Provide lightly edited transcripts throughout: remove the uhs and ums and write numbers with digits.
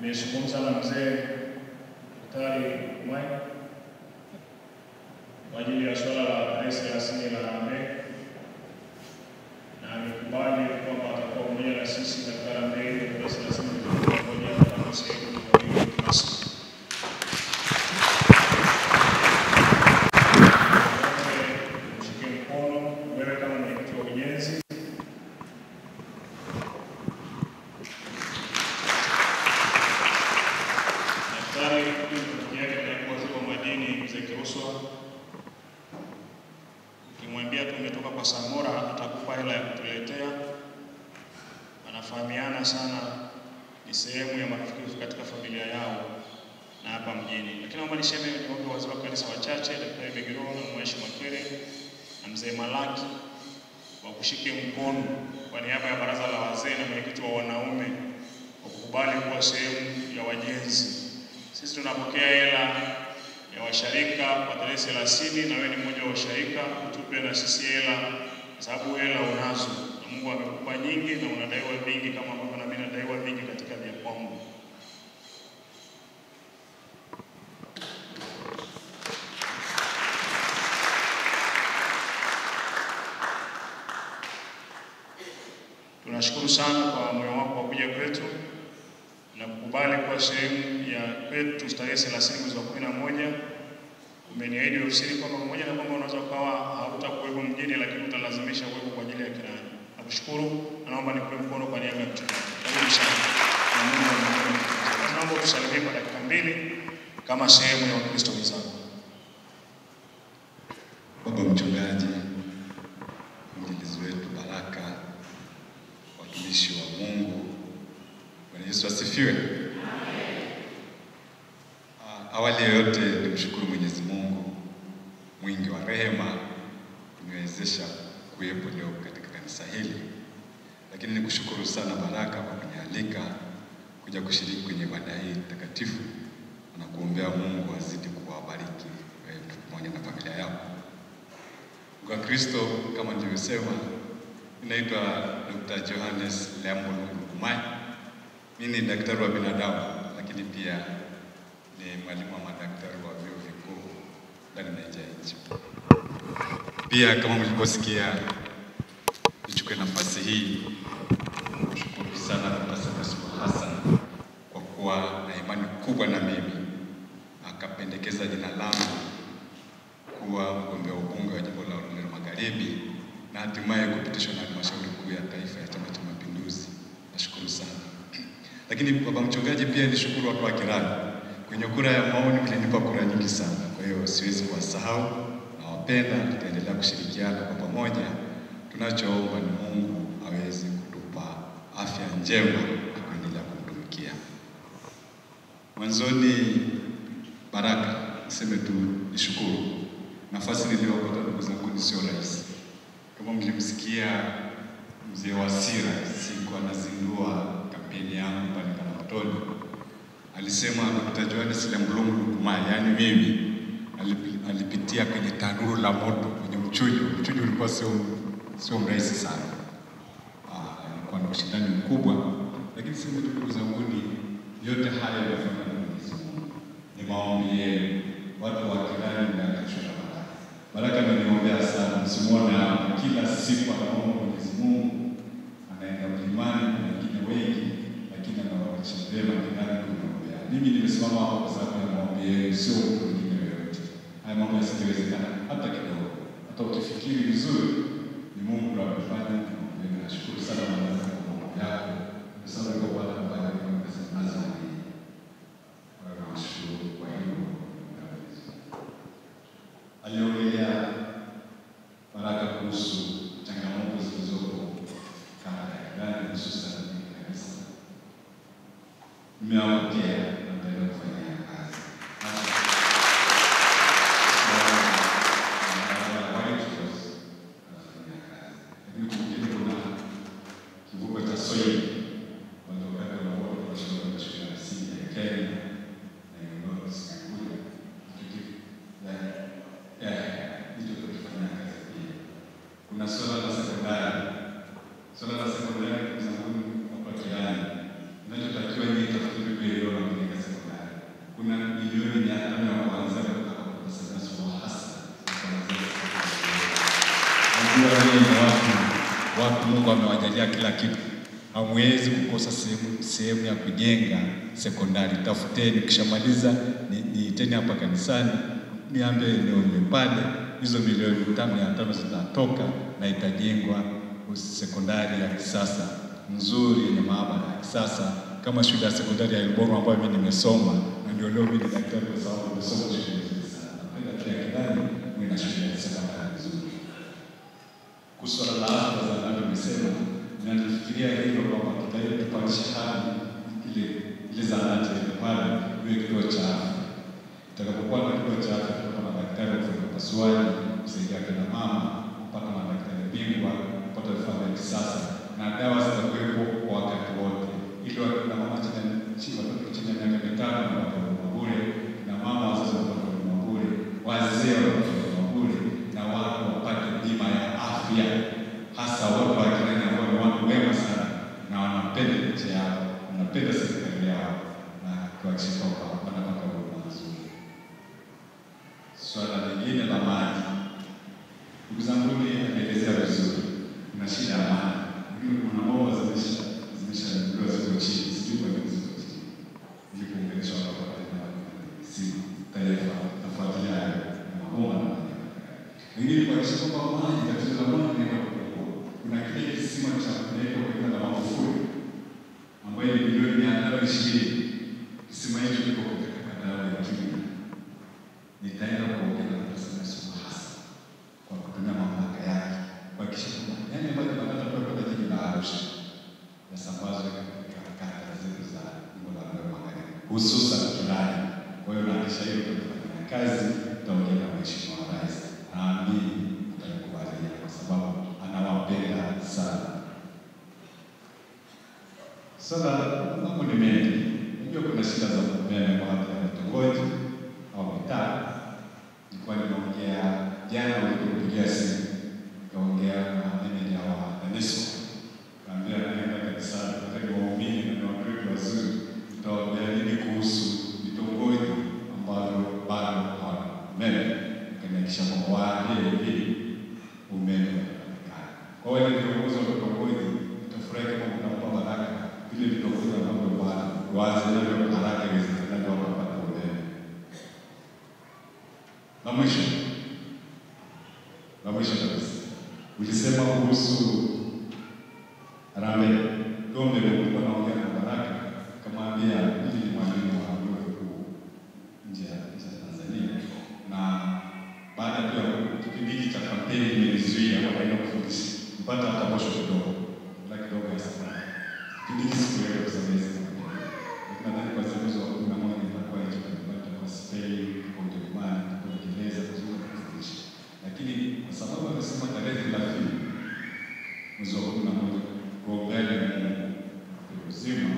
Nimezungumza na mzee Daktari Mike kwa ajili ya swala la tarehe 30 la Harambee, na amekubali kwamba atakuwa pamoja na sisi katika Harambee tarehe 30 pamoja kama sehemu ya rasmi. Mshike mkono wewe kama mwenyekiti wa ujenzi. Daktari madini mzee Kiruswa, ukimwambia tumetoka kwa Samora atakupa hela ya kutuletea. Anafahamiana sana, ni sehemu ya marafiki katika familia yao na hapa mjini. Lakini naomba niseme ni wazee wa kanisa wachache, Daktari Begiro na Mheshimiwa Makere na mzee Malaki wakushike mkono kwa niaba ya baraza la wazee na mwenyekiti wa wanaume wakukubali kuwa sehemu ya wajenzi. Sisi tunapokea hela ya washarika kwa tarehe 30 na wewe ni mmoja wa washarika, utupe na sisi hela kwa sababu hela unazo na Mungu amekupa nyingi na unadaiwa vingi kama ambavyo na mimi nadaiwa vingi katika vya kwangu. Tunashukuru sana kwa moyo wako wa kuja kwetu na kukubali kuwa sehemu ya kwetu tarehe 30 mwezi wa 11. Umeniahidi ofisini kwamba pamoja na kwamba unaweza ukawa hautakuwepo mjini, lakini utalazimisha uwepo kwa ajili ya kirani. Nakushukuru na naomba nikupe mkono kwa niaba ya mchungaji. Karibu sana. Naomba tusalimie kwa dakika 2 kama sehemu ya Wakristo wenzangu. Baba mchungaji, mwinjilizi wetu Baraka, watumishi wa Mungu, Bwana Yesu asifiwe. Awali ya yote nimshukuru Mwenyezi Mungu mwingi wa rehema kuniwezesha kuwepo leo katika kanisa hili. Lakini nikushukuru sana Baraka kwa kunialika kuja kushiriki kwenye ibada hii takatifu na kuombea Mungu azidi kuwabariki wewe pamoja na familia yako. Kwa Kristo, kama nilivyosema, ninaitwa Dr. Johannes Lembulu Lukumai. Mimi ni daktari wa binadamu, lakini pia ni mwalimu wa madaktari wa vyuo vikuu ndani na nje ya nchi. Pia kama mlivyosikia, nichukue nafasi hii kushukuru sana Dr. Samia Hassan kwa kuwa na imani kubwa na mimi, akapendekeza jina langu kuwa mgombea ubunge wa jimbo la Rorya Magharibi na hatimaye kupitishwa na halmashauri kuu ya taifa ya Chama cha Mapinduzi. Nashukuru sana. Lakini baba mchungaji, pia nishukuru watu wa Kirani. Kwenye kura ya maoni mlinipa kura nyingi sana. Kwa hiyo siwezi kuwasahau, na wapenda, tutaendelea kushirikiana kwa pamoja. Tunachoomba ni Mungu aweze kutupa afya njema na kuendelea kumtumikia. Mwanzoni Baraka, niseme tu nishukuru. Nafasi niliyopata ndugu zangu ni sio rahisi. Kama mlimsikia mzee Wasira siku anazindua kampeni yangu pale Kanamtoni, alisema Dr. Johannes Lembulu Lukumai, yani mimi, alipitia kwenye tanuru la moto, kwenye mchujo. Mchujo ulikuwa sio mrahisi sana. Alikuwa na ushindani mkubwa, lakini sema tu ndugu zangu, yote haya yanafanya na Mwenyezi Mungu. Ni maombi yenu, watu wa Kirani na kesho na Baraka. Baraka ameniombea sana, msimuone hapa, kila siku anaomba Mwenyezi Mungu, anaenda mlimani na wengine wengi, lakini anawaachia vyema Kirani kumwombea. Mimi nimesimama hapa kwa sababu ya maombi yenu, sio mtu mwingine yoyote. Haya mambo yasingewezekana hata kidogo. Hata ukifikiri vizuri, ni Mungu ndiye amefanya. Nashukuru sana Bwana kwa maombi yako. Nasema kwa Bwana ambaye amesema azali. Nashukuru kwa hilo. Aliongelea Baraka kuhusu changamoto zilizopo katika ndani hususan kanisa. Nimewaambia na ndio kufanya kazi. Kivuko cha Soy kuna swala la sekondari. Swala la sekondari kwa sababu hapa Kirani. Ninachotakiwa ni tafsiri kwa Mungu amewajalia kila kitu, hamwezi kukosa sehemu ya kujenga sekondari. Tafuteni, kishamaliza niiteni hapa kanisani, niambie eneo pale, hizo milioni 500 zitatoka na itajengwa sekondari ya kisasa nzuri yenye maabara ya kisasa kama shule ya sekondari ya Ilbono ambayo mimi nimesoma, na ndio leo mimi ni daktari kwa sababu nimesoma shule nzuri sana. Napenda pia Kidani mwe na shule ya sekondari nzuri. Kuhusu la afya za nani nimesema, ninafikiria hilo kwamba tutaenda tupandisha hadi ile zahanati ile pale iwe kituo cha afya. Tutakapokuwa na kituo cha afya tutakuwa na daktari wa kufanya upasuaji, kusaidia kina mama, kupata madaktari bingwa, kupata vifaa vya kisasa na dawa zitakuwepo kwa wakati wote, ili wakina mama chini ya miaka 5 wanapata bure, na mama wazazi wanapata bure, wazee wanapata bure, na watu wapate bima ya afya, hasa watu wa Kirani ambao ni watu wema sana na wanapenda nchi yao, wanapenda serikali yao, na kuhakikisha kwamba wanapata huduma nzuri. Swala lingine la maji, ndugu zangu, nielezea vizuri, kuna shida ya maji. Kuna bomba zimeshanunuliwa ziko chini, sijui kwa nini ziko chini, ili kuunganishwa hapa kwa simu taifa nafuatilia hayo mabomba na maji. Lakini kuhakikisha kwamba maji, tatizo la maji linaenda kupungua. Kuna kile kisima cha kunaitwa kulingana na Magufuli ambayo ni milioni 520. Kisima hicho kiko katika kata ya Kimila. Nitaenda kuongea na Samia Suluhu Hassan kwa kutumia mamlaka yake kuhakikisha kwamba yale maji yanatoka kwa jiji la Arusha yasambazwe katika kata zetu za jimbo la Magharibi, hususan Kilaya. Kwa hiyo naakisha hiyo tutafanya kazi, tutaongea na Mheshimiwa Rais, naamini mtakubalia kwa sababu anawapenda sana. Sasa mambo ni mengi. Unajua kuna shida za umeme kwa vitongoji au mitaa. Nilikuwa nimeongea jana nilipopigia simu, nikaongea na meneja wa TANESCO. Kaambia naenda kanisani wakati wa waumini na watu wazuri, tutaongea nini kuhusu vitongoji ambavyo bado hawana umeme. Nikahakikisha kwamba waambie hivi umeme unapatikana. Kwa hiyo viongozi wa vitongoji tutafurahi kama mnampa baraka vile vitongoji ambavyo bado waanze navyo haraka iwezekanavyo wakapata umeme. La mwisho kabisa, ulisema kuhusu Harambee. Gombe nilikuwa naongea na Baraka, kamwambia hivi ni mwalimu wa vyuo vikuu nje ya Tanzania, na baada ya kipindi cha kampeni nimezuia wanaenda kufundisha mpaka hata posho kidogo la kidogo ya sana kipindi sikuweza kusameza, lakini nadhani kwa sababu za kuna mmoja nitakuwa hicho kipata kwa Spain kwa Ujerumani kwa Uingereza kuzunguka kufundisha, lakini kwa sababu amesema tarehe 30 mwezi wa 11 kwa mbele na uzima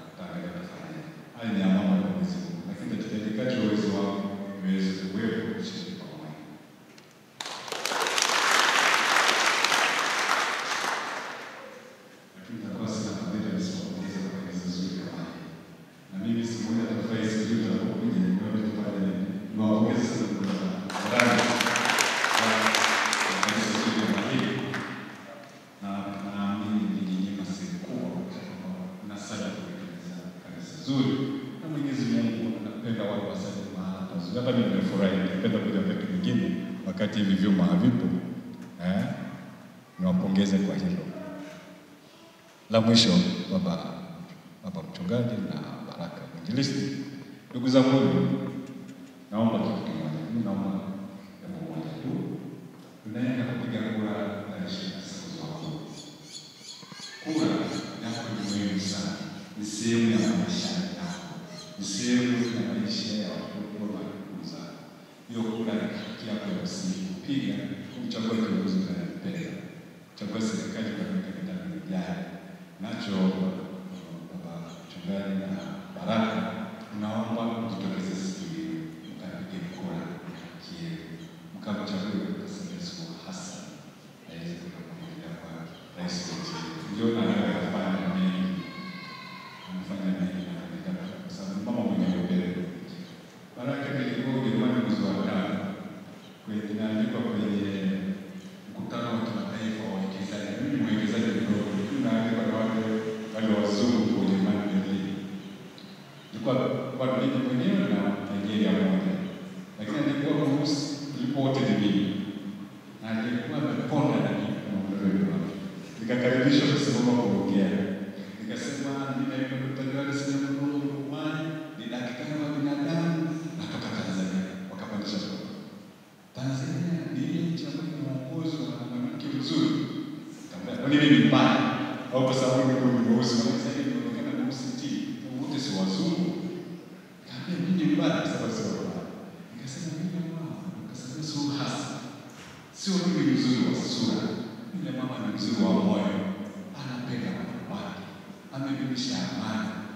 tutaangalia tafanya haya ni mambo ya Mwenyezi Mungu, lakini tutajikaje uwezo wao uweze kuwepo kushiriki pamoja. Lakini kwa sababu tunapenda kusikiliza kwa kanisa zuri kama hili, na mimi siku moja tutafanya sikilizo la kukuja ni kwa watu pale ni waongeze sana kwa ndani zuri na Mwenyezi Mungu anapenda wale wasali mahali pazuri. Hata mimi nimefurahi, napenda kuja wakati mwingine wakati hivi vyuma havipo. Niwapongeze kwa hilo. La mwisho, baba mchungaji na Baraka mwinjilisti, ndugu zangu, naomba kitu kimoja. Mimi naomba jambo moja tu. Tunaenda kupiga kura tarehe 27 kura yako ni muhimu sana. Ni sehemu ya maisha yako, ni sehemu ya maisha ya watoto na ndugu zako. Hiyo kura ni haki yako ya msingi kupiga, kumchagua kiongozi unayempenda, kuchagua serikali kwa miaka 5 ijayo. Nacho baba mchungaji na Baraka, tunaomba mjitokeze siku hiyo, mkapige kura haki yenu, mkamchague Samia Suluhu Hassan aweze kuendelea kwa rais wetu. Ndio na anafanya mengi kwa sababu mama mwenye upendo. Baraka nilikuwa Ujerumani mwezi wa 5, kwenye inaandikwa kwenye mkutano wa kimataifa wa wawekezaji. Mimi mwekezaji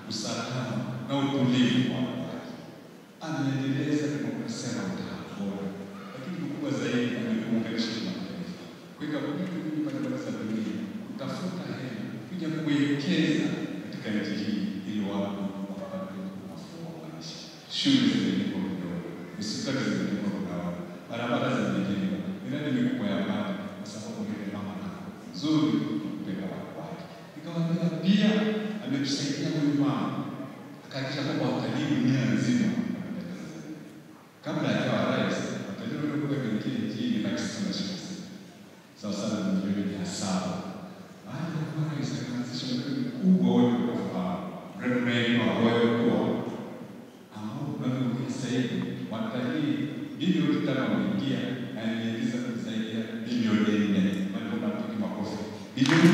usalama na utulivu wa watu. Ameendeleza demokrasia na utawala bora, lakini kubwa zaidi amekuunganisha kimataifa, kuweka vitu vingi mbalimbali za dunia, kutafuta hela, kuja kuwekeza katika nchi hii ili watu wapate nafuu wa maisha. Shule zimejengwa kidogo, hospitali zimejengwa kidogo, barabara zimejengwa, miradi mikubwa ya maji, kwa sababu ile mama nzuri kupenda watu wake. Ikawa pia ametusaidia huyu mama akahakikisha kwamba watalii dunia nzima. Kabla ya rais, watalii waliokuwa katika nchi hii na kisasa na shirika sawa sana na milioni 700. Baada ya kuwa rais akaanzisha mradi mkubwa wa kufahamu, mradi unaitwa Royal Tour, ambao unaongeza zaidi watalii bilioni 5 wameingia na inaingiza zaidi ya bilioni 4. Maana kuna makofi bilioni